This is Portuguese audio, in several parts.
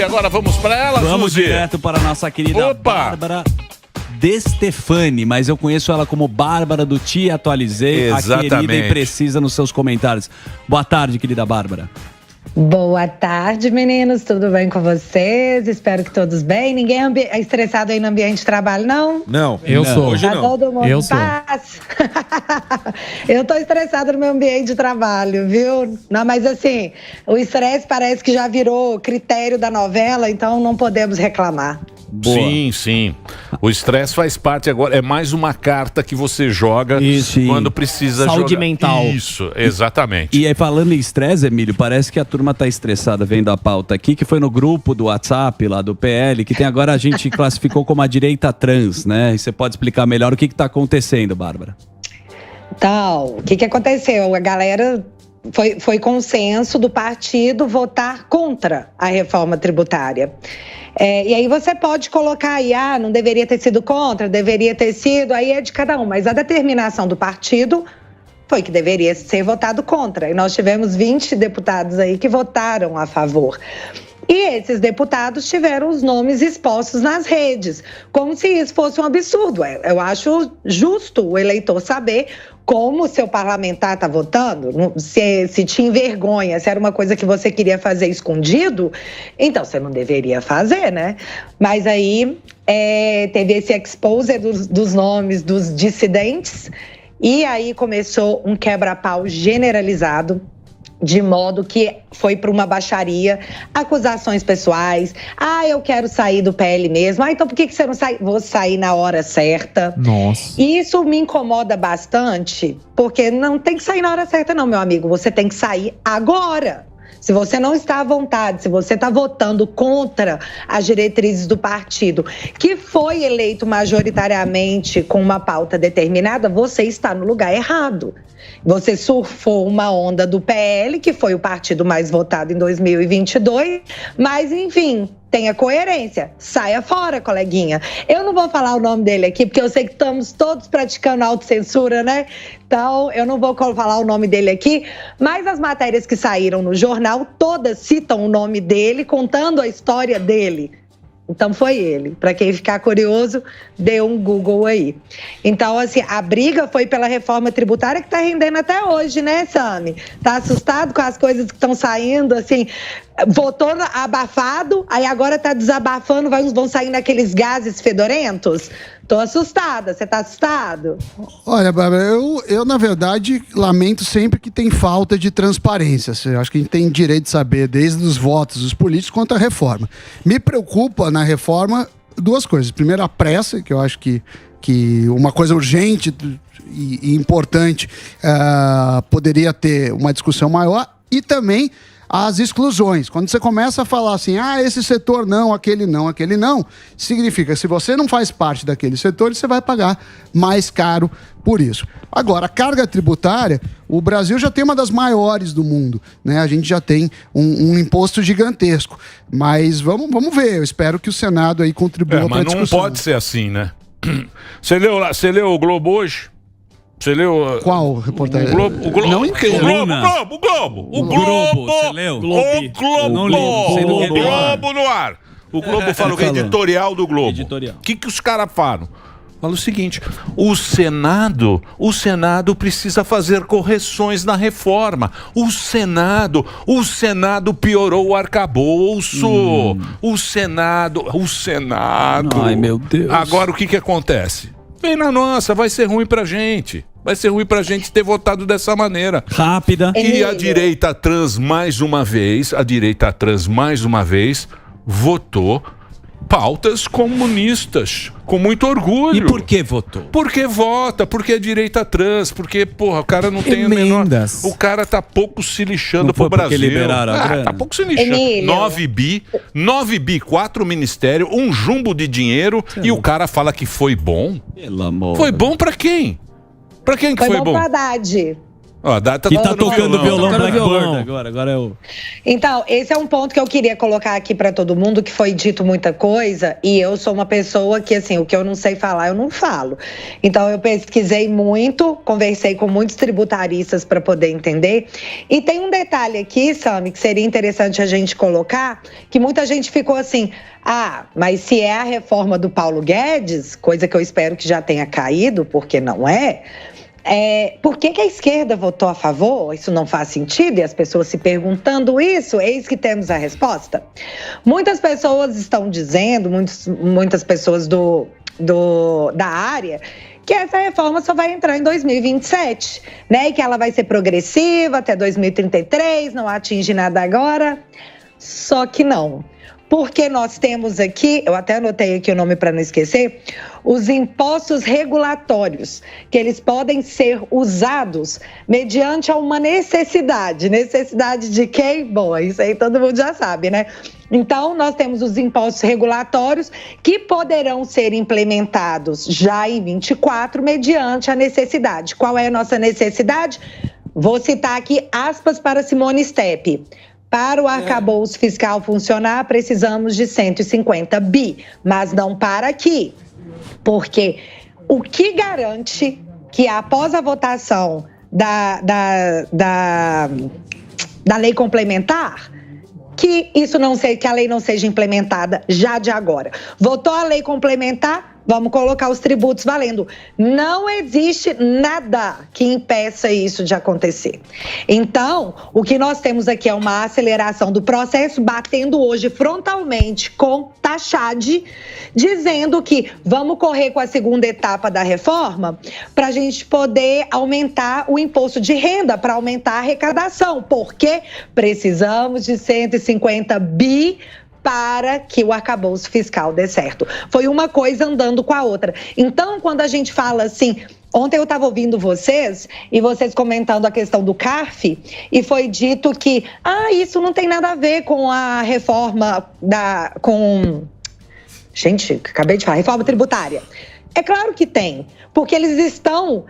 agora vamos para ela, Vamos Suzy? direto para a nossa querida Bárbara De Stefani, mas eu conheço ela como Bárbara do Te Atualizei, Exatamente. a querida e precisa nos seus comentários. Boa tarde, querida Bárbara. Boa tarde, meninos. Tudo bem com vocês? Espero que todos bem. Ninguém é estressado aí no ambiente de trabalho, não? Não. Eu sou. Hoje Tá não. todo mundo Eu em sou. paz? Eu tô estressada no meu ambiente de trabalho, viu? Não, mas assim, o estresse parece que já virou critério da novela, então não podemos reclamar. Boa. Sim, sim. O estresse faz parte agora. É mais uma carta que você joga Isso. quando precisa Saúde jogar. mental. Isso, exatamente. E aí, falando em estresse, Emílio, parece que a turma tá estressada vendo a pauta aqui, que foi no grupo do WhatsApp lá do PL, que tem agora a gente classificou como a direita trans, né? E você pode explicar melhor o que tá acontecendo, Bárbara? Então, o que aconteceu? A galera foi consenso do partido votar contra a reforma tributária. E aí você pode colocar aí, não deveria ter sido contra, deveria ter sido, aí é de cada um. Mas a determinação do partido foi que deveria ser votado contra. E nós tivemos 20 deputados aí que votaram a favor. E esses deputados tiveram os nomes expostos nas redes, como se isso fosse um absurdo. Eu acho justo o eleitor saber como o seu parlamentar está votando, se te envergonha, se era uma coisa que você queria fazer escondido, então você não deveria fazer, né? Mas aí teve esse exposé dos nomes dos dissidentes e aí começou um quebra-pau generalizado, de modo que foi para uma baixaria, acusações pessoais. Eu quero sair do PL mesmo. Então por que você não sai? Vou sair na hora certa. Nossa. E isso me incomoda bastante, porque não tem que sair na hora certa não, meu amigo. Você tem que sair agora. Se você não está à vontade, se você está votando contra as diretrizes do partido, que foi eleito majoritariamente com uma pauta determinada, você está no lugar errado. Você surfou uma onda do PL, que foi o partido mais votado em 2022, mas, enfim, tenha coerência. Saia fora, coleguinha. Eu não vou falar o nome dele aqui, porque eu sei que estamos todos praticando autocensura, né? Então, eu não vou falar o nome dele aqui, mas as matérias que saíram no jornal, todas citam o nome dele, contando a história dele. Então foi ele. Para quem ficar curioso, dê um Google aí. Então, assim, a briga foi pela reforma tributária que está rendendo até hoje, né, Sami? Tá assustado com as coisas que estão saindo, assim, votou abafado, aí agora tá desabafando, vão saindo aqueles gases fedorentos? Tô assustada. Você tá assustado? Olha, Bárbara, eu na verdade lamento sempre que tem falta de transparência. Eu acho que a gente tem direito de saber desde os votos dos políticos quanto à reforma. Me preocupa na reforma duas coisas. Primeiro, a pressa, que eu acho que uma coisa urgente e importante poderia ter uma discussão maior, e também as exclusões. Quando você começa a falar assim, esse setor não, aquele não, significa que se você não faz parte daquele setor, você vai pagar mais caro por isso. Agora, a carga tributária, o Brasil já tem uma das maiores do mundo, né? A gente já tem um imposto gigantesco. Mas vamos ver, eu espero que o Senado aí contribua para a discussão. Mas não pode ser assim, né? Você leu o Globo hoje? Você leu... Qual reportagem? O Globo. Não inteiro. O Globo. Você leu? O Globo. Não li, não sei do que O Globo no ar. O Globo fala o editorial do Globo. Editorial. O que os caras falam? Fala o seguinte, o Senado precisa fazer correções na reforma. O Senado piorou o arcabouço. O Senado. Ai, meu Deus. Agora o que acontece? Vem na nossa, vai ser ruim pra gente. Vai ser ruim pra gente ter votado dessa maneira. Rápida. E a direita trans, mais uma vez, votou pautas comunistas, com muito orgulho. E por que votou? Porque vota, porque é direita trans, porque, porra, o cara não tem Emendas. o cara tá pouco se lixando Não pro foi porque Brasil. liberaram a grana? Tá pouco se lixando. Emílio. 9 bi, 4 ministérios, um jumbo de dinheiro, e o cara fala que foi bom. Pelo amor. Foi bom pra quem? Pra quem que foi bom bom? pro Haddad. Ó, tá Que tá tocando violão Tocando Blackbird agora é o... Então, esse é um ponto que eu queria colocar aqui para todo mundo, que foi dito muita coisa, e eu sou uma pessoa que, assim, o que eu não sei falar, eu não falo. Então, eu pesquisei muito, conversei com muitos tributaristas para poder entender. E tem um detalhe aqui, Sami, que seria interessante a gente colocar, que muita gente ficou assim, mas se é a reforma do Paulo Guedes, coisa que eu espero que já tenha caído, porque não é... por que a esquerda votou a favor? Isso não faz sentido? E as pessoas se perguntando isso, eis que temos a resposta. Muitas pessoas estão dizendo, muitas pessoas da área, que essa reforma só vai entrar em 2027, né? E que ela vai ser progressiva até 2033, não atinge nada agora. Só que não. Porque nós temos aqui, eu até anotei aqui o nome para não esquecer, os impostos regulatórios, que eles podem ser usados mediante uma necessidade. Necessidade de quem? Bom, isso aí todo mundo já sabe, né? Então, nós temos os impostos regulatórios que poderão ser implementados já em 24 mediante a necessidade. Qual é a nossa necessidade? Vou citar aqui aspas para Simone Steppi. Para o arcabouço fiscal funcionar, precisamos de 150 bi, mas não para aqui. Porque o que garante que após a votação da lei complementar, que a lei não seja implementada já de agora? Votou a lei complementar, vamos colocar os tributos valendo. Não existe nada que impeça isso de acontecer. Então, o que nós temos aqui é uma aceleração do processo, batendo hoje frontalmente com Tachad, dizendo que vamos correr com a segunda etapa da reforma para a gente poder aumentar o imposto de renda, para aumentar a arrecadação, porque precisamos de 150 bi para que o arcabouço fiscal dê certo. Foi uma coisa andando com a outra. Então, quando a gente fala assim... Ontem eu estava ouvindo vocês, e vocês comentando a questão do CARF, e foi dito que, isso não tem nada a ver com a reforma Gente, acabei de falar, reforma tributária. É claro que tem, porque eles estão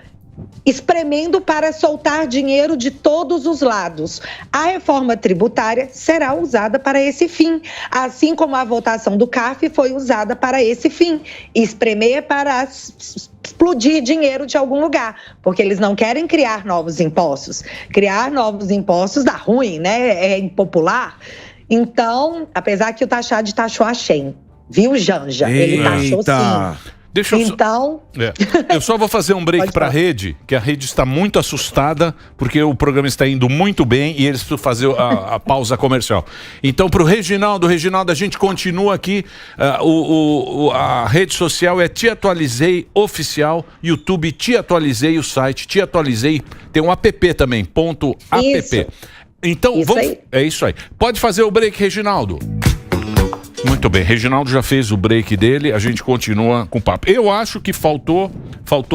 espremendo para soltar dinheiro de todos os lados. A reforma tributária será usada para esse fim, assim como a votação do CARF foi usada para esse fim. Espremer para explodir dinheiro de algum lugar, porque eles não querem criar novos impostos. Criar novos impostos dá ruim, né? É impopular. Então, apesar que o Tachad taxou a Shein, viu, Janja? Ele taxou sim. Deixa eu então... Eu só vou fazer um break para a rede, que a rede está muito assustada, porque o programa está indo muito bem e eles precisam fazer a pausa comercial. Então, para o Reginaldo, a gente continua aqui. A rede social é Te Atualizei Oficial, YouTube Te Atualizei, o site Te Atualizei, tem um app também, .app. Isso. Então, é isso aí. Pode fazer o break, Reginaldo. Muito bem, Reginaldo já fez o break dele, a gente continua com o papo. Eu acho que faltou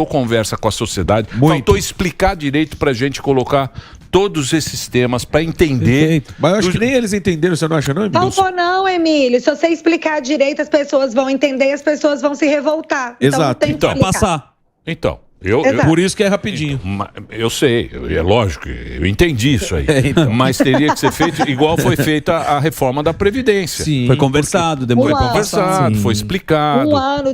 conversa com a sociedade, faltou explicar direito pra gente colocar todos esses temas pra entender. Perfeito. Mas eu acho que nem eles entenderam, você não acha não, Emílio? Não, Emílio, se você explicar direito, as pessoas vão entender, as pessoas vão se revoltar. Exato. Então, passar. Então, por isso que é rapidinho. Eu sei, é lógico, eu entendi isso aí. Mas teria que ser feito igual foi feita a reforma da Previdência. Sim, foi conversado, demorou foi conversado, foi explicado. Um ano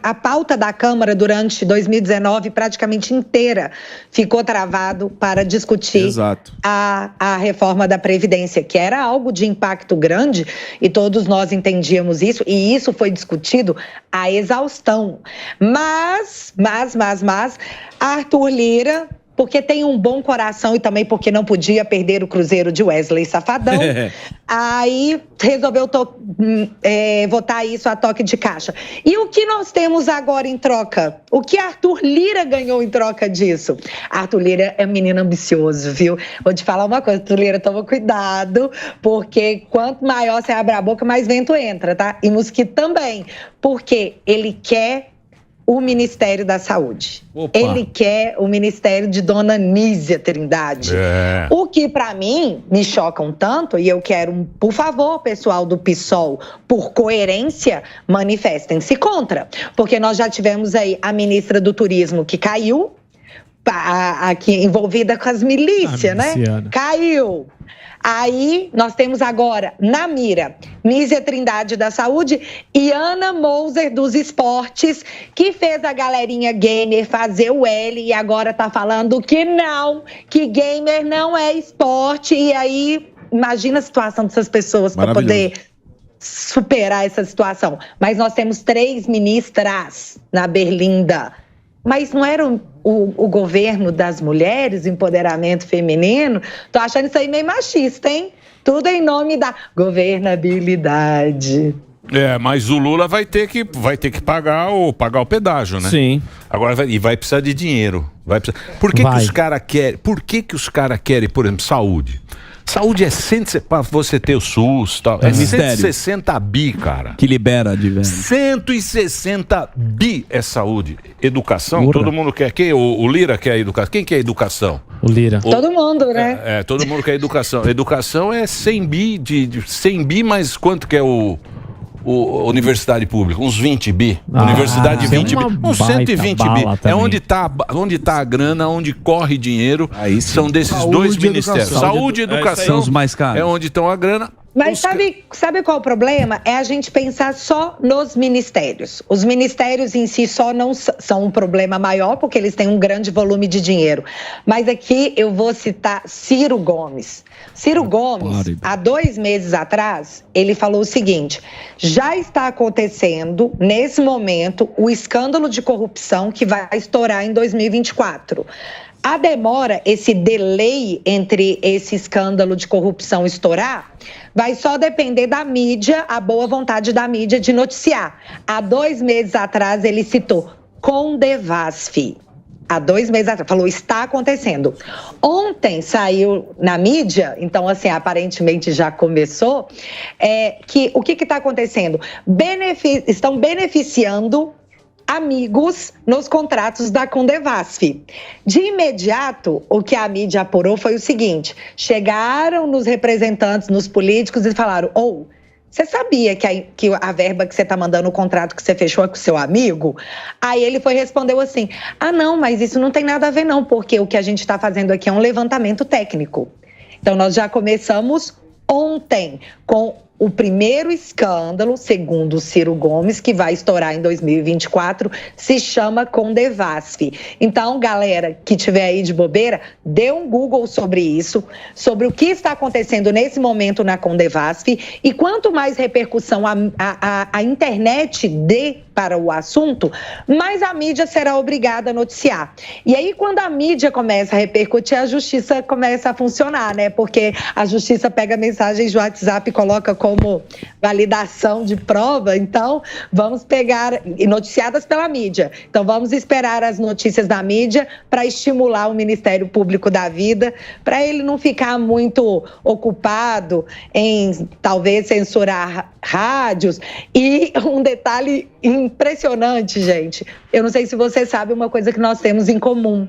a pauta da Câmara durante 2019 praticamente inteira ficou travado para discutir a reforma da Previdência, que era algo de impacto grande e todos nós entendíamos isso, e isso foi discutido à exaustão. Mas Arthur Lira, porque tem um bom coração e também porque não podia perder o Cruzeiro de Wesley Safadão, aí resolveu votar isso a toque de caixa. E o que nós temos agora em troca? O que Arthur Lira ganhou em troca disso? Arthur Lira é um menino ambicioso, viu? Vou te falar uma coisa, Arthur Lira, toma cuidado, porque quanto maior você abre a boca, mais vento entra, tá? E mosquito também, porque ele quer o Ministério da Saúde. Opa. Ele quer o Ministério de Dona Nízia Trindade. O que, para mim, me choca um tanto, e eu quero, por favor, pessoal do PSOL, por coerência, manifestem-se contra. Porque nós já tivemos aí a ministra do Turismo que caiu, aqui envolvida com as milícias, né? miliciana. Caiu. Aí nós temos agora na mira Nízia Trindade da Saúde e Ana Moser dos Esportes, que fez a galerinha gamer fazer o L e agora tá falando que não, que gamer não é esporte. E aí, imagina a situação dessas pessoas para poder superar essa situação. Mas nós temos 3 ministras na Berlinda. Mas não era o governo das mulheres, o empoderamento feminino? Tô achando isso aí meio machista, hein? Tudo em nome da governabilidade. Mas o Lula vai ter que pagar o pedágio, né? Sim. Agora vai precisar de dinheiro. Por que os caras querem? Por que os caras querem, por exemplo, saúde? Saúde é para você ter o SUS, tal. É 160 bi, cara. Que libera de venda. 160 bi é saúde. Educação, todo mundo quer. O Lira quer educação. Quem quer educação? O Lira. Todo mundo, né? Todo mundo quer educação. Educação é 100 bi, 100 bi, mas quanto que é o universidade pública? Uns 20 bi. Universidade 20 bi. Uns 120 bi. É onde tá a grana, onde corre dinheiro. São desses Saúde 2 e ministérios. educação. Saúde e educação. São os mais caros. É onde estão a grana. Mas sabe qual é o problema? É a gente pensar só nos ministérios. Os ministérios em si só não são um problema maior, porque eles têm um grande volume de dinheiro. Mas aqui eu vou citar Ciro Gomes. Ciro Gomes, há 2 meses atrás, ele falou o seguinte: já está acontecendo, nesse momento, o escândalo de corrupção que vai estourar em 2024. A demora, esse delay entre esse escândalo de corrupção estourar, vai só depender da mídia, a boa vontade da mídia de noticiar. Há 2 meses atrás, ele citou Condevasf. Há 2 meses atrás, falou, está acontecendo. Ontem saiu na mídia, então assim, aparentemente já começou, que o que está acontecendo? Estão beneficiando amigos nos contratos da Condevasf. De imediato, o que a mídia apurou foi o seguinte: chegaram nos representantes, nos políticos e falaram: você sabia que a verba que você está mandando, o contrato que você fechou é com o seu amigo? Aí ele respondeu assim: não, mas isso não tem nada a ver não, porque o que a gente está fazendo aqui é um levantamento técnico. Então nós já começamos ontem com o primeiro escândalo, segundo Ciro Gomes, que vai estourar em 2024, se chama Condevasf. Então, galera que tiver aí de bobeira, dê um Google sobre isso, sobre o que está acontecendo nesse momento na Condevasf, e quanto mais repercussão a internet dê para o assunto, mais a mídia será obrigada a noticiar. E aí, quando a mídia começa a repercutir, a justiça começa a funcionar, né? Porque a justiça pega mensagens de WhatsApp e coloca como validação de prova. Então, vamos pegar, noticiadas pela mídia. Então, vamos esperar as notícias da mídia para estimular o Ministério Público da Vida, para ele não ficar muito ocupado em, talvez, censurar rádios. E um detalhe impressionante, gente. Eu não sei se você sabe uma coisa que nós temos em comum.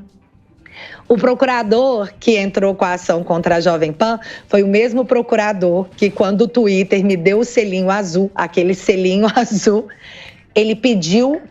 O procurador que entrou com a ação contra a Jovem Pan foi o mesmo procurador que, quando o Twitter me deu o selinho azul, aquele selinho azul, ele pediu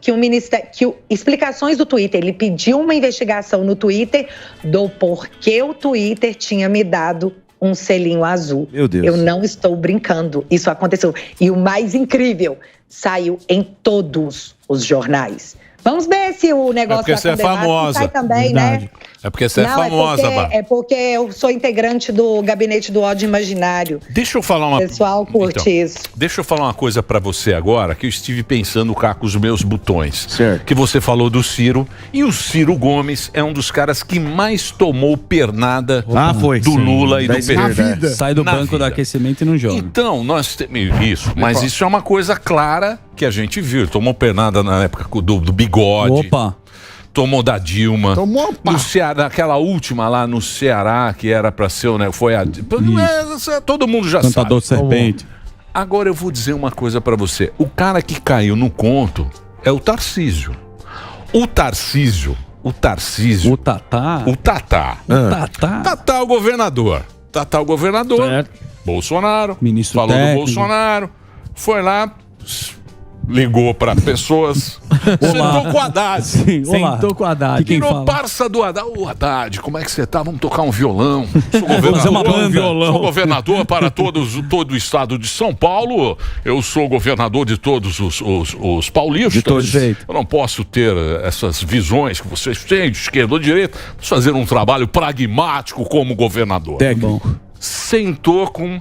explicações do Twitter, ele pediu uma investigação no Twitter do porquê o Twitter tinha me dado um selinho azul. Meu Deus. Eu não estou brincando, isso aconteceu. E o mais incrível, saiu em todos os jornais. Vamos ver se o negócio porque você é famosa. sai também, né? É porque você é famosa, Bá. É porque eu sou integrante do Gabinete do Ódio Imaginário. Deixa eu falar uma... O pessoal curte isso. Deixa eu falar uma coisa pra você agora, que eu estive pensando cá com os meus botões. Certo. Que você falou do Ciro, e o Ciro Gomes é um dos caras que mais tomou pernada do Lula e do PT. Na vida. Sai do banco vida. do aquecimento e não joga. Então, nós temos isso, mas isso é uma coisa clara que a gente viu. Ele tomou pernada na época do Bigode. Opa! Tomou da Dilma. Tomou, pá. No Ceará, aquela última lá no Ceará, que era pra ser, né? Foi a. Todo mundo já Cantador sabe. serpente. Agora eu vou dizer uma coisa pra você. O cara que caiu no conto é o Tarcísio. O Tatá. O Tatá? Tatá, o governador. Tatá, o governador. Certo. Bolsonaro. Ministro falou técnico. do Bolsonaro. Foi lá, ligou pra pessoas Sentou com o Haddad. Sim, olá. Sentou com o Haddad. Quem Virou fala? parça do Haddad. Ô, Haddad, como é que você tá? Vamos tocar um violão. Sou fazer uma banda. Sou governador para todo o estado de São Paulo. Eu sou governador de todos os paulistas. De todo jeito. Eu não posso ter essas visões que vocês têm, de esquerda ou direita. Vamos fazer um trabalho pragmático como governador. Bom, Sentou com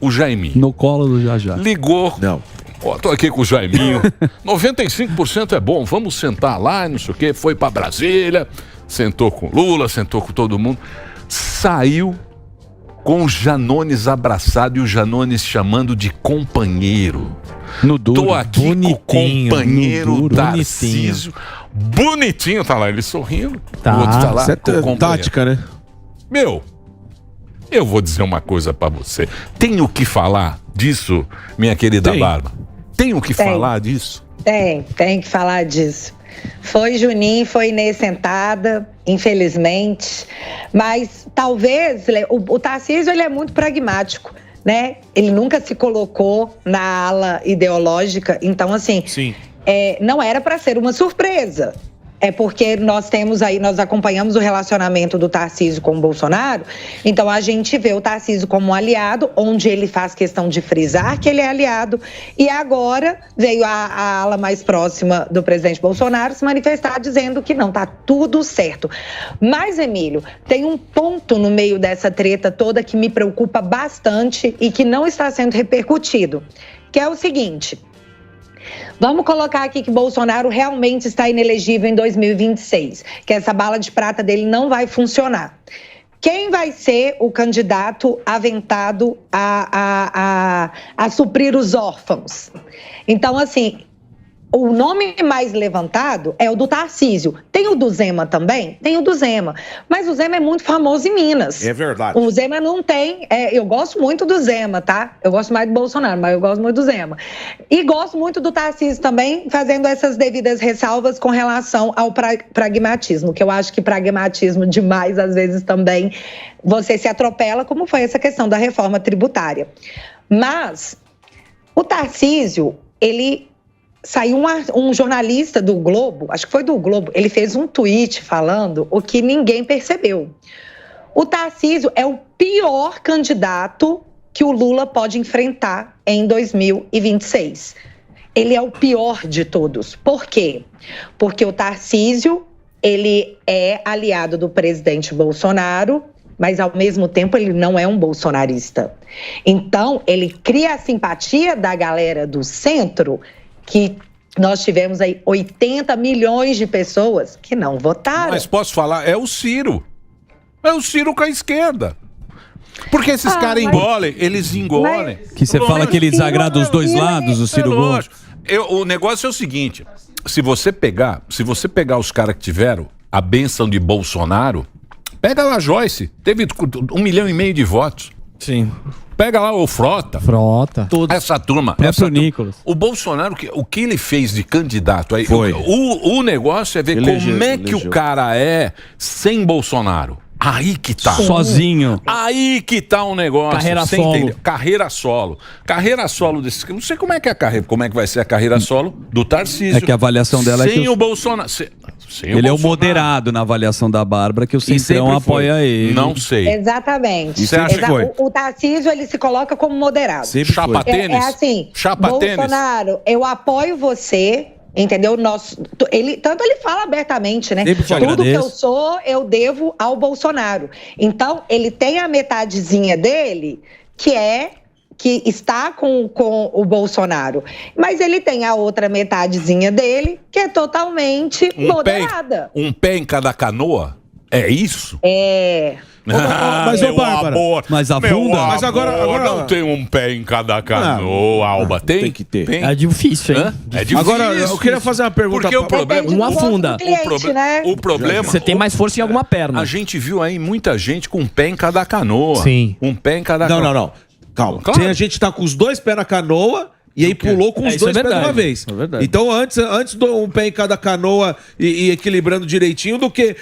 o Jaiminho. no colo do Jajá. Ligou. Não. Ó, tô aqui com o Jaiminho. 95% é bom, vamos sentar lá, não sei o quê. Foi pra Brasília, sentou com Lula, sentou com todo mundo. Saiu com o Janones abraçado e o Janones chamando de companheiro. No duro. Tô aqui Bonitinho, com o companheiro no duro, Tarcísio. Bonitinho, tá lá, ele sorrindo. Tá. O outro tá lá Isso é com o companheiro. tática, né? Meu, eu vou dizer uma coisa pra você. Tenho que falar disso, minha querida Tem. Bárbara? Tenho que Tem. falar disso? Tem que falar disso. Foi Juninho, foi Inês sentada, infelizmente. Mas talvez o Tarcísio ele é muito pragmático, né? Ele nunca se colocou na ala ideológica. Então, assim, Sim. não era para ser uma surpresa. É porque nós acompanhamos o relacionamento do Tarcísio com o Bolsonaro, então a gente vê o Tarcísio como um aliado, onde ele faz questão de frisar que ele é aliado, e agora veio a ala mais próxima do presidente Bolsonaro se manifestar dizendo que não, tá tudo certo. Mas, Emílio, tem um ponto no meio dessa treta toda que me preocupa bastante e que não está sendo repercutido, que é o seguinte... Vamos colocar aqui que Bolsonaro realmente está inelegível em 2026, que essa bala de prata dele não vai funcionar. Quem vai ser o candidato aventado a suprir os órfãos? Então, assim, o nome mais levantado é o do Tarcísio. Tem o do Zema também? Tem o do Zema. Mas o Zema é muito famoso em Minas. É verdade. O Zema não tem... eu gosto muito do Zema, tá? Eu gosto mais do Bolsonaro, mas eu gosto muito do Zema. E gosto muito do Tarcísio também, fazendo essas devidas ressalvas com relação ao pragmatismo, que eu acho que pragmatismo demais, às vezes, também você se atropela, como foi essa questão da reforma tributária. Mas o Tarcísio, ele... Saiu um jornalista do Globo, acho que foi do Globo, ele fez um tweet falando o que ninguém percebeu. O Tarcísio é o pior candidato que o Lula pode enfrentar em 2026. Ele é o pior de todos. Por quê? Porque o Tarcísio, ele é aliado do presidente Bolsonaro, mas ao mesmo tempo ele não é um bolsonarista. Então, ele cria a simpatia da galera do centro, que nós tivemos aí 80 milhões de pessoas que não votaram. Mas posso falar, é o Ciro. É o Ciro com a esquerda. Porque esses caras engolem, eles engolem. Que você fala que ele desagrada os dois lados, o Ciro Gomes. lógico. O negócio é o seguinte, se você pegar os caras que tiveram a bênção de Bolsonaro, pega lá a Joyce, teve 1,5 milhão de votos. Sim. Pega lá o Frota. Essa turma. Nicolas. O Bolsonaro, o que ele fez de candidato aí? Foi. O negócio é ver como é que o cara é sem Bolsonaro. Aí que tá. Sozinho. Aí que tá um negócio. Carreira você solo. entendeu? Carreira solo. Carreira solo desse. Não sei como é que é a carreira. Como é que vai ser a carreira solo do Tarcísio. É que a avaliação dela sem é que o Bolsonaro. ele é o moderado na avaliação da Bárbara, que o E Centrão sempre foi. apoia ele. Não sei. Exatamente. Você acha que foi? O Tarcísio, ele se coloca como moderado. Sempre foi. Chapa tênis. É assim, Chapa tênis. Bolsonaro, eu apoio você, entendeu? Tanto ele fala abertamente, né? Sempre te Tudo que eu agradeço. sou, eu devo ao Bolsonaro. Então, ele tem a metadezinha dele, que está com o Bolsonaro. Mas ele tem a outra metadezinha dele, que é totalmente moderada. Um pé em cada canoa? É isso? Mas, ô, meu Bárbara, amor, mas a meu bunda- amor, Mas agora- não tem um pé em cada canoa, Alba. Tem? tem que ter. Tem? É difícil, hein? Hã? É difícil. Agora, eu queria fazer uma pergunta Porque o pra- problema... Depende do Uma gosto funda. do cliente, né? O problema... Você tem mais força em alguma perna. A gente viu aí muita gente com um pé em cada canoa. Sim. Um pé em cada Não, canoa. não, não. Calma. Claro. Tem a gente tá com os dois pés na canoa E aí pulou com os isso dois é pés de uma verdade. vez. É verdade. Então, antes um pé em cada canoa e equilibrando direitinho, do que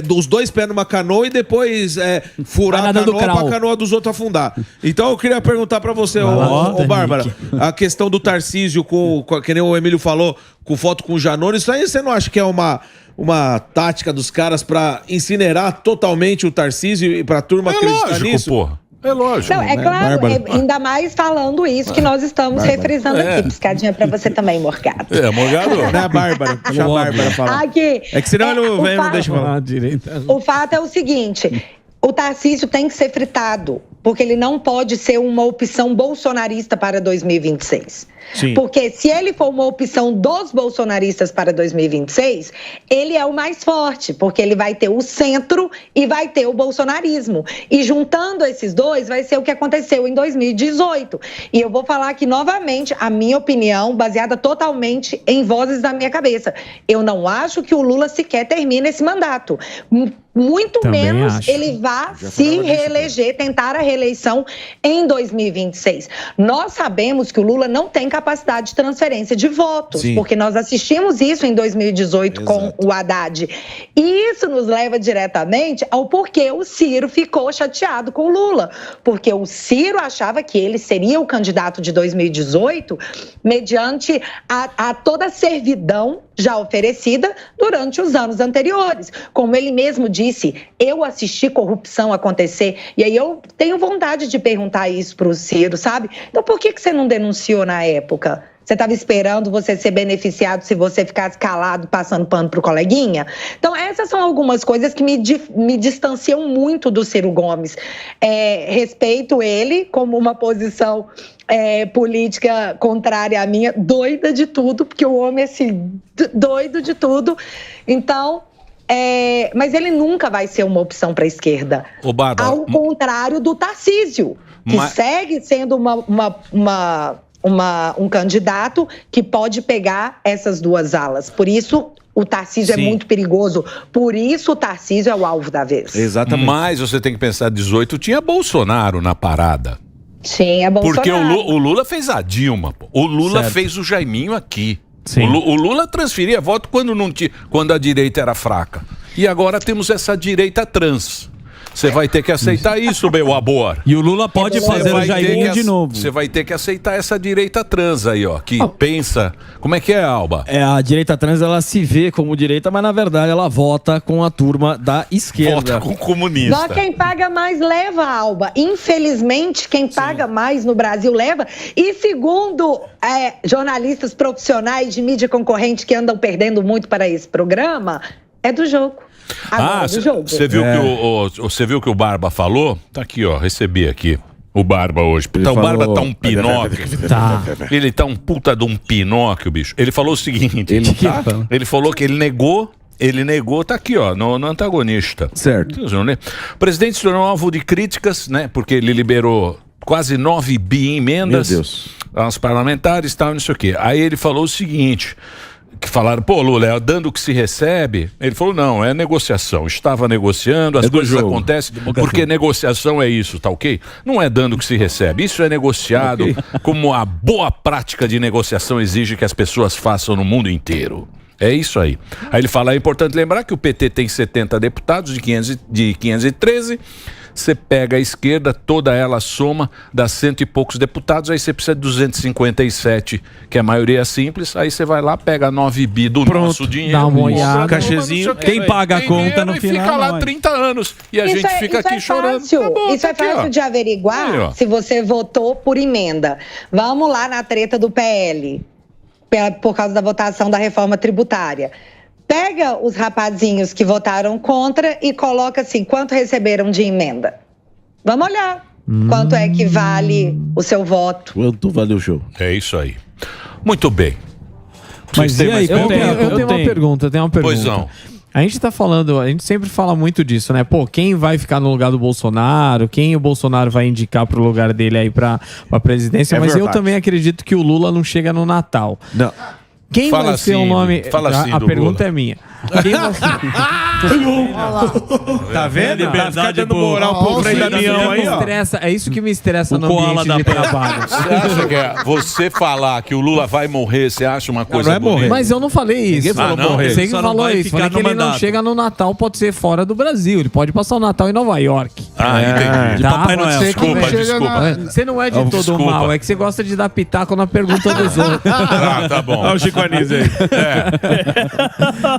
dos dois pés numa canoa e depois furar a canoa pra canoa dos outros afundar. Então, eu queria perguntar pra você, ô Bárbara, a questão do Tarcísio, que nem o Emílio falou, com foto com o Janone, isso aí você não acha que é uma tática dos caras pra incinerar totalmente o Tarcísio e pra turma acreditar nisso? Porra. É lógico. Não, é claro, ainda mais falando isso que nós estamos refrisando aqui. Piscadinha pra você também, Morgado. Morgado. Não é a Bárbara. Deixa a Bárbara falar. Aqui, É que senão ele não deixa falar. o fato é o seguinte, o Tarcísio tem que ser fritado, porque ele não pode ser uma opção bolsonarista para 2026. Sim. Porque se ele for uma opção dos bolsonaristas para 2026, ele é o mais forte, porque ele vai ter o centro e vai ter o bolsonarismo. E juntando esses dois, vai ser o que aconteceu em 2018. E eu vou falar aqui novamente a minha opinião, baseada totalmente em vozes da minha cabeça. Eu não acho que o Lula sequer termine esse mandato. Muito também menos acho. Ele vá se reeleger, tentar a reeleição em 2026. Nós sabemos que o Lula não tem capacidade de transferência de votos, porque nós assistimos isso em 2018 com o Haddad. E isso nos leva diretamente ao porquê o Ciro ficou chateado com o Lula. Porque o Ciro achava que ele seria o candidato de 2018 mediante a toda a servidão já oferecida durante os anos anteriores. Como ele mesmo disse, eu assisti corrupção acontecer, e aí eu tenho vontade de perguntar isso para o Ciro, sabe? Então por que você não denunciou na época? Você estava esperando você ser beneficiado se você ficasse calado, passando pano pro coleguinha? Então, essas são algumas coisas que me distanciam muito do Ciro Gomes. Respeito ele como uma posição política contrária à minha, doida de tudo, porque o homem é assim, doido de tudo. Então, mas ele nunca vai ser uma opção para a esquerda. Ao contrário do Tarcísio, que segue sendo um candidato que pode pegar essas duas alas. Por isso, o Tarcísio é muito perigoso. Por isso, o Tarcísio é o alvo da vez. Exatamente. Mas você tem que pensar, 18 tinha Bolsonaro na parada. Tinha Bolsonaro. Porque o Lula fez a Dilma. O Lula fez o Jaiminho aqui. O Lula transferia voto quando a direita era fraca. E agora temos essa direita trans. Você vai ter que aceitar isso, meu amor. E o Lula pode fazer o Jairinho de novo. Você vai ter que aceitar essa direita trans aí, ó, que pensa... Como é que é, Alba? A direita trans, ela se vê como direita, mas na verdade ela vota com a turma da esquerda. Vota com o comunista. Só quem paga mais leva, Alba. Infelizmente, quem paga mais no Brasil leva. E segundo jornalistas profissionais de mídia concorrente que andam perdendo muito para esse programa, é do jogo. Você viu que o Barba falou? Tá aqui, ó, recebi aqui o Barba hoje. O Barba tá um Pinóquio. Ele tá um puta de um Pinóquio, bicho. Ele falou o seguinte, ele falou que ele negou, tá aqui, ó, no antagonista. Certo. O presidente se tornou alvo de críticas, né, porque ele liberou quase 9 bi em emendas aos parlamentares e tal, não sei o quê. Aí ele falou o seguinte... que falaram, pô, Lula, é dando o que se recebe. Ele falou, não, é negociação. Estava negociando, as coisas acontecem porque negociação é isso, tá ok? Não é dando o que se recebe. Isso é negociado como a boa prática de negociação exige que as pessoas façam no mundo inteiro. É isso aí. Aí ele fala, é importante lembrar que o PT tem 70 deputados de 513. Você pega a esquerda, toda ela soma, dá 100 e poucos deputados, aí você precisa de 257, que é a maioria simples, aí você vai lá, pega 9 bi do nosso dinheiro, dá uma olhada, cachezinho, quem paga a conta no final, fica lá 30 anos, e a gente fica aqui chorando. Isso é fácil de averiguar se você votou por emenda. Vamos lá na treta do PL, por causa da votação da reforma tributária. Pega os rapazinhos que votaram contra e coloca assim, quanto receberam de emenda? Vamos olhar quanto é que vale o seu voto. Quanto vale o show? É isso aí. Muito bem. Mas e aí, eu tenho uma pergunta, Pois não. A gente tá falando, a gente sempre fala muito disso, né? Pô, quem vai ficar no lugar do Bolsonaro? Quem o Bolsonaro vai indicar pro lugar dele aí pra presidência? Mas eu também acredito que o Lula não chega no Natal. Não. Quem vai ser o nome... Fala assim a do pergunta Lula. é minha. Quem você... Tá vendo? Tá dando pro- moral pro Frei Damião aí, ó. É isso que me estressa O no koala ambiente da de praia. trabalho. Você acha que você falar que o Lula vai morrer, você acha uma coisa não é morrer. Mas eu não falei isso. Ninguém falou morrer. Você que Só não falou vai isso. ficar Falei que no ele não mandato. chega no Natal, pode ser fora do Brasil. Ele pode passar o Natal em Nova York. entendi. De Papai pode Noel. ser que Desculpa, não chega desculpa. na- Você não é de todo Desculpa. mal, é que você gosta de dar pitaco na pergunta dos outros. Ah, tá bom. Olha o Chico Anísio aí.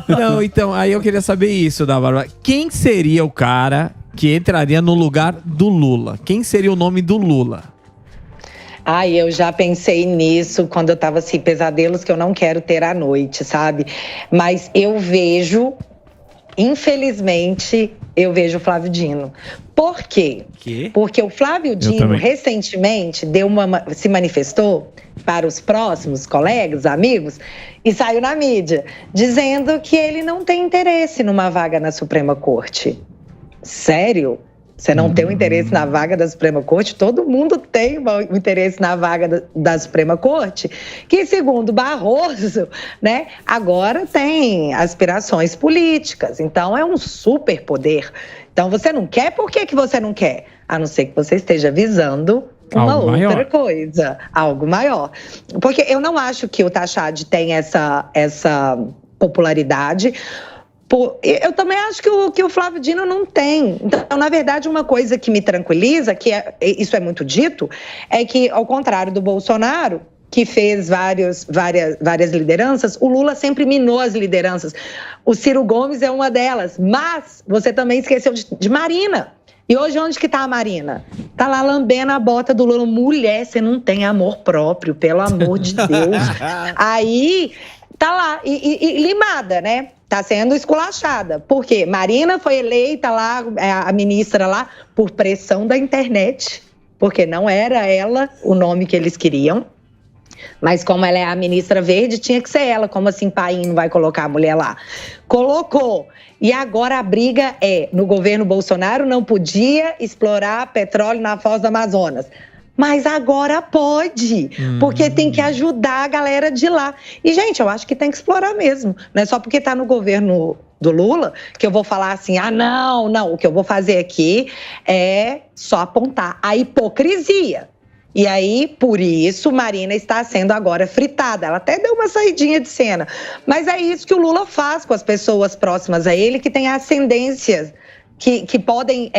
Não, então, aí eu queria saber isso da Bárbara. Quem seria o cara que entraria no lugar do Lula? Quem seria o nome do Lula? Ai, eu já pensei nisso quando eu tava assim, pesadelos que eu não quero ter à noite, sabe? Mas eu vejo, infelizmente, eu vejo o Flávio Dino. Por quê? Porque o Flávio Dino, também. recentemente, se manifestou para os próximos colegas, amigos, e saiu na mídia, dizendo que ele não tem interesse numa vaga na Suprema Corte. Sério? Você não tem um interesse na vaga da Suprema Corte? Todo mundo tem um interesse na vaga da Suprema Corte, que, segundo Barroso, né, agora tem aspirações políticas. Então, é um superpoder. Então, você não quer? Por que você não quer? A não ser que você esteja visando uma Algo outra maior. coisa, algo maior. Porque eu não acho que o Tachad tem essa popularidade. Eu também acho que o Flávio Dino não tem. Então, na verdade, uma coisa que me tranquiliza, isso é muito dito, é que, ao contrário do Bolsonaro, que fez várias lideranças, o Lula sempre minou as lideranças. O Ciro Gomes é uma delas, mas você também esqueceu de Marina. E hoje, onde que tá a Marina? Tá lá lambendo a bota do Lula. Mulher, você não tem amor próprio, pelo amor de Deus. Aí, tá lá, e limada, né? Tá sendo esculachada. Por quê? Marina foi eleita lá, a ministra lá, por pressão da internet, porque não era ela o nome que eles queriam. Mas como ela é a ministra verde, tinha que ser ela. Como assim, Paim não vai colocar a mulher lá? Colocou. E agora a briga é, no governo Bolsonaro não podia explorar petróleo na Foz do Amazonas. Mas agora pode, porque tem que ajudar a galera de lá. E, gente, eu acho que tem que explorar mesmo. Não é só porque está no governo do Lula que eu vou falar assim, não. O que eu vou fazer aqui é só apontar a hipocrisia. E aí, por isso, Marina está sendo agora fritada. Ela até deu uma saidinha de cena. Mas é isso que o Lula faz com as pessoas próximas a ele, que têm ascendências que podem,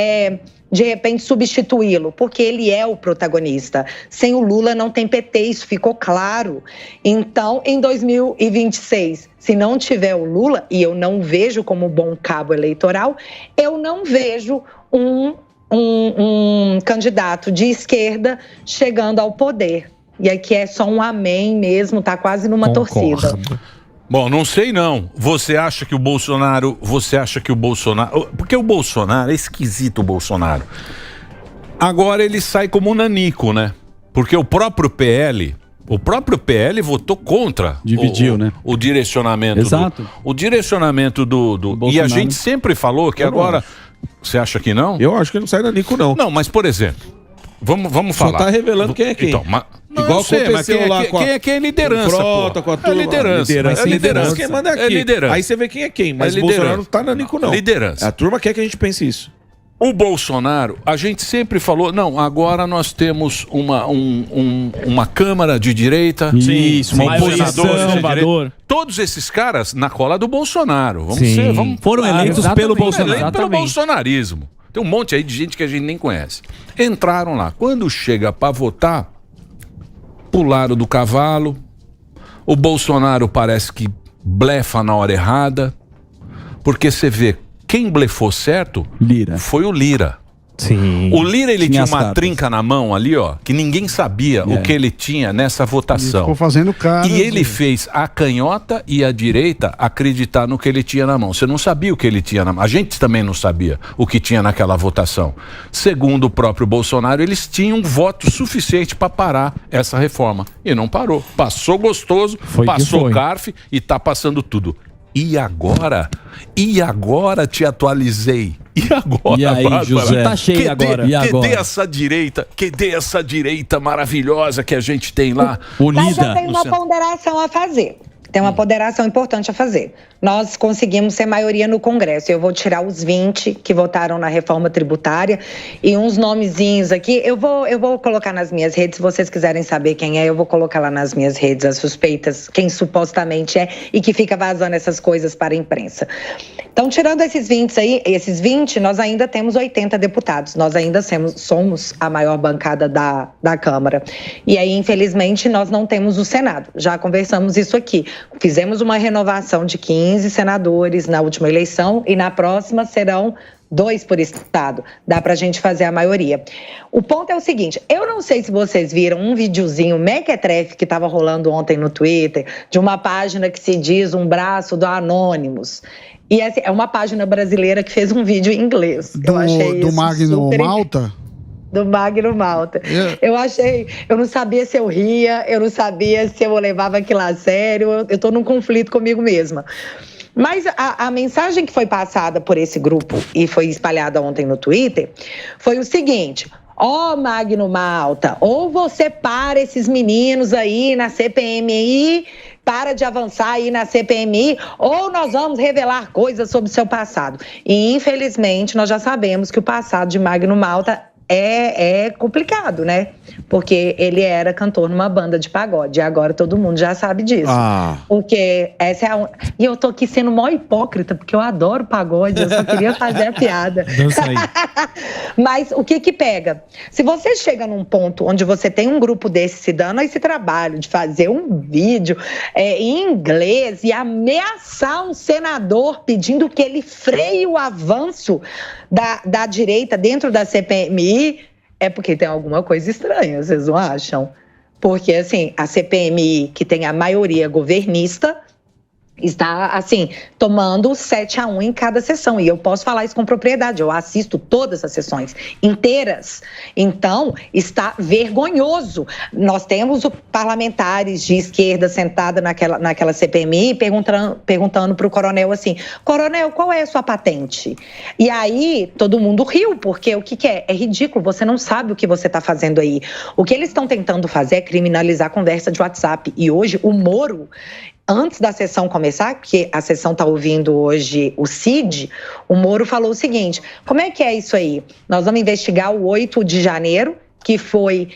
de repente, substituí-lo, porque ele é o protagonista. Sem o Lula não tem PT, isso ficou claro. Então, em 2026, se não tiver o Lula, e eu não vejo como bom cabo eleitoral, eu não vejo um candidato de esquerda chegando ao poder. E aqui é só um amém mesmo, tá quase numa torcida. Bom, não sei não. Você acha que o Bolsonaro... Porque o Bolsonaro, é esquisito o Bolsonaro. Agora ele sai como um nanico, né? Porque o próprio PL votou contra. Dividiu, né? O direcionamento. Exato. O direcionamento do E a Bolsonaro. gente sempre falou que agora... Você acha que não? Eu acho que não sai nanico, não. Não, mas por exemplo, vamos Só falar. tá revelando quem é quem. Então, Igual eu sei, mas aconteceu quem é, lá com a- quem é liderança, com Frota, pô. com a turma. É liderança. É liderança. Quem manda aqui. É liderança. Aí você vê quem é quem. Mas É o Bolsonaro liderança. não tá nanico, não. Liderança. A turma quer que a gente pense isso. O Bolsonaro, a gente sempre falou, não, agora nós temos uma Câmara de direita, Isso, uma senadores oposição, de Salvador. direita. Todos esses caras na cola do Bolsonaro. Sim. Foram eleitos exatamente. pelo Bolsonaro. Eleito pelo Exatamente. bolsonarismo. Tem um monte aí de gente que a gente nem conhece. Entraram lá. Quando chega para votar, pularam do cavalo. O Bolsonaro parece que blefa na hora errada. Porque você vê, quem blefou certo Lira. foi o Lira. Sim. O Lira, ele Tinha tinha as uma cartas. trinca na mão ali, ó, que ninguém sabia o que ele tinha nessa votação. Ficou fazendo cara. E ele fez a canhota e a direita acreditar no que ele tinha na mão. Você não sabia o que ele tinha na mão. A gente também não sabia o que tinha naquela votação. Segundo o próprio Bolsonaro, eles tinham voto suficiente para parar essa reforma. E não parou. Passou gostoso, Foi que passou foi. Carf e tá passando tudo. E agora te atualizei. E agora, E aí, Bárbara? José? Tá cheio agora. E agora? Cadê essa direita maravilhosa que a gente tem lá? Unida. Mas eu tenho uma Luciano. ponderação a fazer. tem uma ponderação importante a fazer. Nós conseguimos ser maioria no Congresso. Eu vou tirar os 20 que votaram na reforma tributária e uns nomezinhos aqui. Eu vou colocar nas minhas redes, se vocês quiserem saber quem é, eu vou colocar lá nas minhas redes as suspeitas, quem supostamente é e que fica vazando essas coisas para a imprensa. Então, tirando esses 20, nós ainda temos 80 deputados. Nós ainda somos a maior bancada da Câmara. E aí, infelizmente, nós não temos o Senado. Já conversamos isso aqui. Fizemos uma renovação de 15 senadores na última eleição e na próxima serão 2 por estado. Dá pra gente fazer a maioria. O ponto é o seguinte, eu não sei se vocês viram um videozinho mequetrefe que estava rolando ontem no Twitter, de uma página que se diz um braço do Anonymous. E é uma página brasileira que fez um vídeo em inglês. Do Magno Malta? Do Magno Malta. Eu não sabia se eu ria, eu não sabia se eu levava aquilo a sério, eu tô num conflito comigo mesma. Mas a mensagem que foi passada por esse grupo e foi espalhada ontem no Twitter foi o seguinte: Magno Malta, ou você para esses meninos aí na CPMI, para de avançar aí na CPMI, ou nós vamos revelar coisas sobre o seu passado. E, infelizmente, nós já sabemos que o passado de Magno Malta é complicado, né? Porque ele era cantor numa banda de pagode. E agora todo mundo já sabe disso. Porque essa é E eu tô aqui sendo mó hipócrita, porque eu adoro pagode, eu só queria fazer a piada. Dança aí. Mas o que pega? Se você chega num ponto onde você tem um grupo desse se dando esse trabalho de fazer um vídeo em inglês e ameaçar um senador pedindo que ele freie o avanço da direita dentro da CPMI, é porque tem alguma coisa estranha, vocês não acham? Porque, assim, a CPMI, que tem a maioria governista, está, assim, tomando 7-1 em cada sessão. E eu posso falar isso com propriedade. Eu assisto todas as sessões inteiras. Então, está vergonhoso. Nós temos parlamentares de esquerda sentada naquela CPMI perguntando para o coronel assim: coronel, qual é a sua patente? E aí, todo mundo riu, porque o que é? É ridículo, você não sabe o que você está fazendo aí. O que eles estão tentando fazer é criminalizar a conversa de WhatsApp. E hoje, o Moro, antes da sessão começar, porque a sessão está ouvindo hoje o Cid, o Moro falou o seguinte: como é que é isso aí? Nós vamos investigar o 8 de janeiro, que foi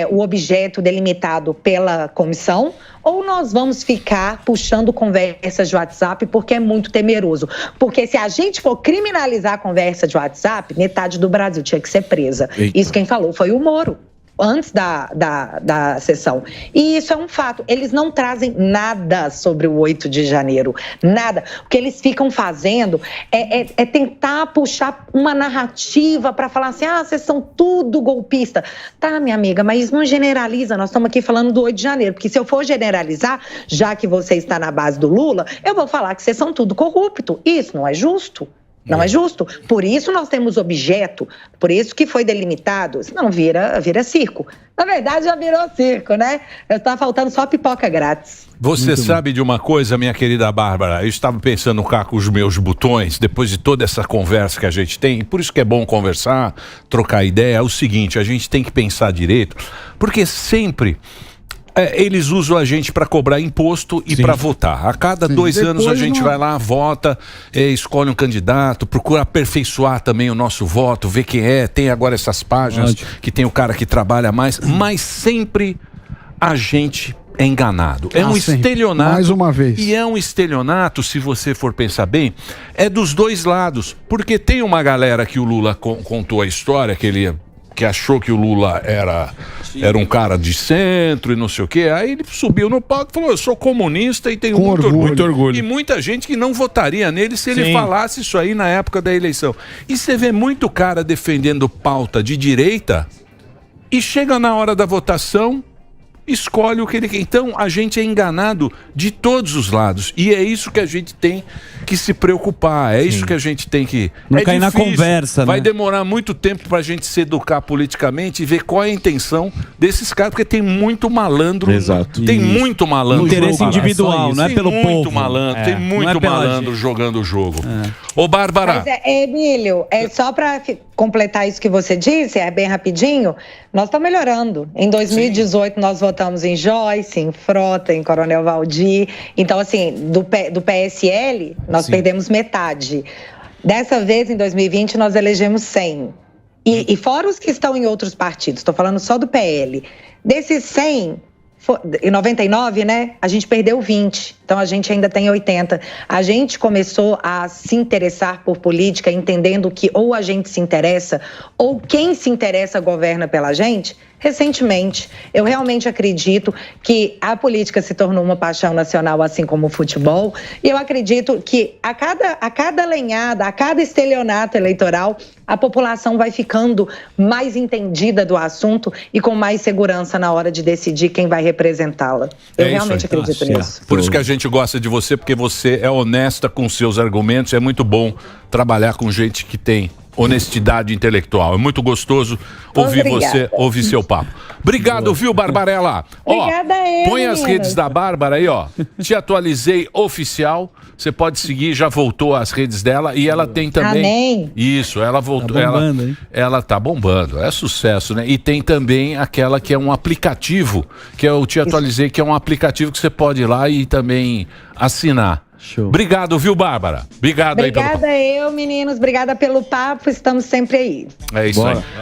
o objeto delimitado pela comissão, ou nós vamos ficar puxando conversas de WhatsApp porque é muito temeroso? Porque se a gente for criminalizar a conversa de WhatsApp, metade do Brasil tinha que ser presa. Eita. Isso quem falou foi o Moro, antes da sessão. E isso é um fato. Eles não trazem nada sobre o 8 de janeiro. Nada. O que eles ficam fazendo é tentar puxar uma narrativa para falar assim: vocês são tudo golpista. Tá, minha amiga, mas não generaliza. Nós estamos aqui falando do 8 de janeiro. Porque se eu for generalizar, já que você está na base do Lula, eu vou falar que vocês são tudo corrupto. Isso não é justo. Não é justo. Por isso nós temos objeto, por isso que foi delimitado. Senão vira circo. Na verdade, já virou circo, né? Está faltando só pipoca grátis. Você sabe de uma coisa, minha querida Bárbara? Eu estava pensando cá com os meus botões, depois de toda essa conversa que a gente tem, por isso que é bom conversar, trocar ideia, é o seguinte: a gente tem que pensar direito, porque sempre eles usam a gente para cobrar imposto e para votar. A cada 2 anos a gente vai lá, vota, escolhe um candidato, procura aperfeiçoar também o nosso voto, ver quem é. Tem agora essas páginas que tem o cara que trabalha mais, mas sempre a gente é enganado. É um estelionato. Mais uma vez. E é um estelionato, se você for pensar bem, é dos dois lados. Porque tem uma galera que o Lula contou a história, que achou que o Lula era um cara de centro e não sei o quê. Aí ele subiu no palco e falou: eu sou comunista e tenho muito orgulho. E muita gente que não votaria nele se ele falasse isso aí na época da eleição. E você vê muito cara defendendo pauta de direita e chega na hora da votação, escolhe o que ele quer. Então a gente é enganado de todos os lados. E é isso que a gente tem que se preocupar. É isso que a gente tem que... Não cair na conversa, né? Vai demorar muito tempo pra gente se educar politicamente e ver qual é a intenção desses caras, porque tem muito malandro. Exato. Tem muito malandro. Interesse individual, não é pelo povo. Tem muito malandro, tem muito malandro jogando o jogo. Ô, Bárbara. Mas, Emílio, só pra completar isso que você disse, é bem rapidinho, nós estamos melhorando. Em 2018 nós votamos em Joyce, em Frota, em Coronel Valdir. Então, assim, do PSL, nós perdemos metade. Dessa vez, em 2020, nós elegemos 100. E fora os que estão em outros partidos, estou falando só do PL. Desses 100, em 99, né, a gente perdeu 20. Então, a gente ainda tem 80. A gente começou a se interessar por política, entendendo que ou a gente se interessa, ou quem se interessa governa pela gente, recentemente. Eu realmente acredito que a política se tornou uma paixão nacional, assim como o futebol. E eu acredito que a cada lenhada, a cada estelionato eleitoral, a população vai ficando mais entendida do assunto e com mais segurança na hora de decidir quem vai representá-la. Eu realmente acredito nisso. Por isso que a gente gosta de você, porque você é honesta com seus argumentos. É muito bom trabalhar com gente que tem honestidade intelectual. É muito gostoso ouvir você, ouvir seu papo. Obrigado, viu, Barbarella? Obrigada a ele, põe as redes da Bárbara aí, ó. Te atualizei oficial. Você pode seguir, já voltou às redes dela e ela tem também. Amém. Isso, ela voltou. Tá bombando, hein? Ela tá bombando, é sucesso, né? E tem também aquela que é um aplicativo, que eu te atualizei, que é um aplicativo que você pode ir lá e também assinar. Show. Obrigado, viu, Bárbara? Obrigado aí pelo papo. Obrigada eu, meninos. Obrigada pelo papo. Estamos sempre aí. É isso aí.